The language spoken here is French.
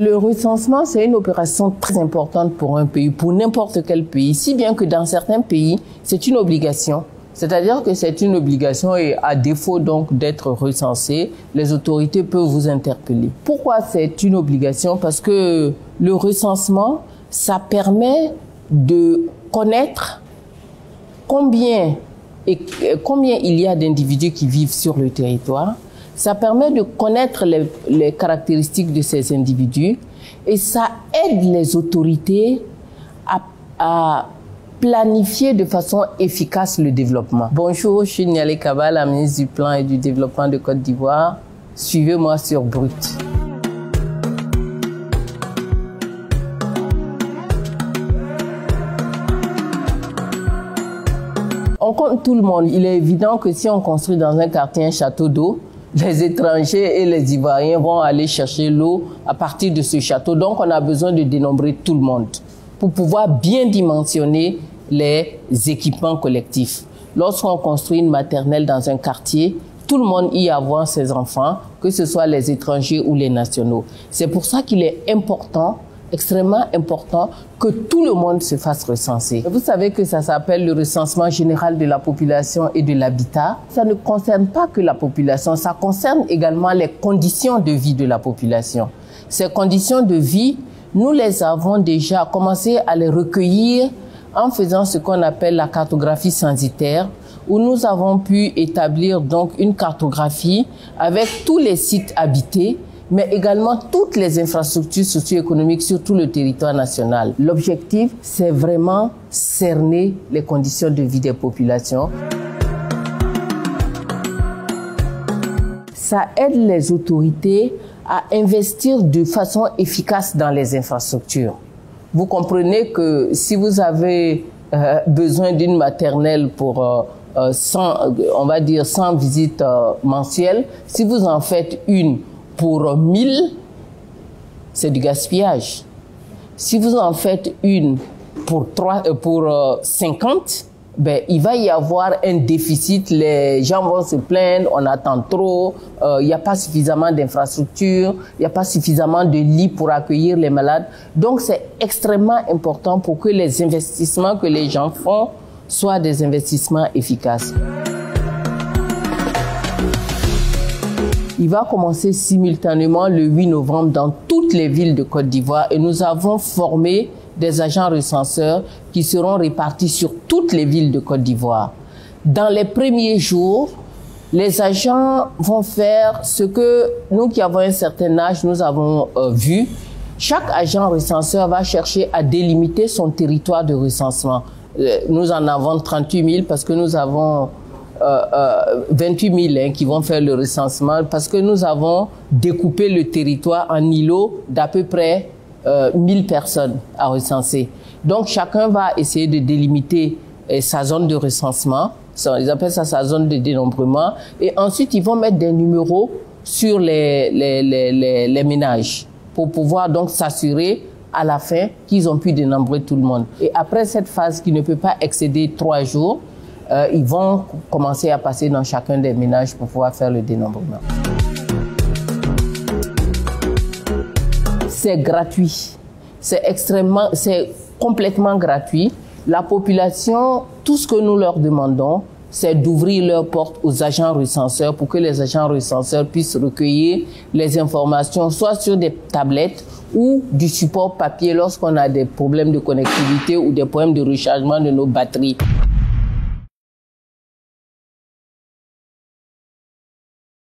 Le recensement, c'est une opération très importante pour un pays, pour n'importe quel pays, si bien que dans certains pays, c'est une obligation. C'est-à-dire que c'est une obligation et à défaut donc d'être recensé, les autorités peuvent vous interpeller. Pourquoi c'est une obligation? Parce que le recensement, ça permet de connaître combien il y a d'individus qui vivent sur le territoire. Ça permet de connaître les caractéristiques de ces individus et ça aide les autorités à planifier de façon efficace le développement. Bonjour, je suis Nialé Kaba, la ministre du Plan et du Développement de Côte d'Ivoire. Suivez-moi sur Brut. On compte tout le monde. Il est évident que si on construit dans un quartier un château d'eau, les étrangers et les Ivoiriens vont aller chercher l'eau à partir de ce château. Donc, on a besoin de dénombrer tout le monde pour pouvoir bien dimensionner les équipements collectifs. Lorsqu'on construit une maternelle dans un quartier, tout le monde y a ses enfants, que ce soit les étrangers ou les nationaux. C'est pour ça qu'il est important, extrêmement important, que tout le monde se fasse recenser. Vous savez que ça s'appelle le recensement général de la population et de l'habitat. Ça ne concerne pas que la population, ça concerne également les conditions de vie de la population. Ces conditions de vie, nous les avons déjà commencé à les recueillir en faisant ce qu'on appelle la cartographie censitaire, où nous avons pu établir donc une cartographie avec tous les sites habités, mais également toutes les infrastructures socio-économiques sur tout le territoire national. L'objectif, c'est vraiment cerner les conditions de vie des populations. Ça aide les autorités à investir de façon efficace dans les infrastructures. Vous comprenez que si vous avez besoin d'une maternelle pour 100 visites mensuelles, si vous en faites une pour 1000, c'est du gaspillage. Si vous en faites une pour 50, ben, il va y avoir un déficit, les gens vont se plaindre, on attend trop, il n'y a pas suffisamment d'infrastructures, il n'y a pas suffisamment de lits pour accueillir les malades. Donc c'est extrêmement important pour que les investissements que les gens font soient des investissements efficaces. Il va commencer simultanément le 8 novembre dans toutes les villes de Côte d'Ivoire et nous avons formé des agents recenseurs qui seront répartis sur toutes les villes de Côte d'Ivoire. Dans les premiers jours, les agents vont faire ce que nous qui avons un certain âge, nous avons vu. Chaque agent recenseur va chercher à délimiter son territoire de recensement. Nous en avons 38 000 parce que nous avons 28 000 qui vont faire le recensement parce que nous avons découpé le territoire en îlots d'à peu près 1000 personnes à recenser. Donc chacun va essayer de délimiter sa zone de recensement, ils appellent ça sa zone de dénombrement, et ensuite ils vont mettre des numéros sur les ménages pour pouvoir donc s'assurer à la fin qu'ils ont pu dénombrer tout le monde. Et après cette phase qui ne peut pas excéder 3 jours, ils vont commencer à passer dans chacun des ménages pour pouvoir faire le dénombrement. C'est gratuit, c'est complètement gratuit. La population, tout ce que nous leur demandons, c'est d'ouvrir leurs portes aux agents recenseurs pour que les agents recenseurs puissent recueillir les informations, soit sur des tablettes ou du support papier lorsqu'on a des problèmes de connectivité ou des problèmes de rechargement de nos batteries.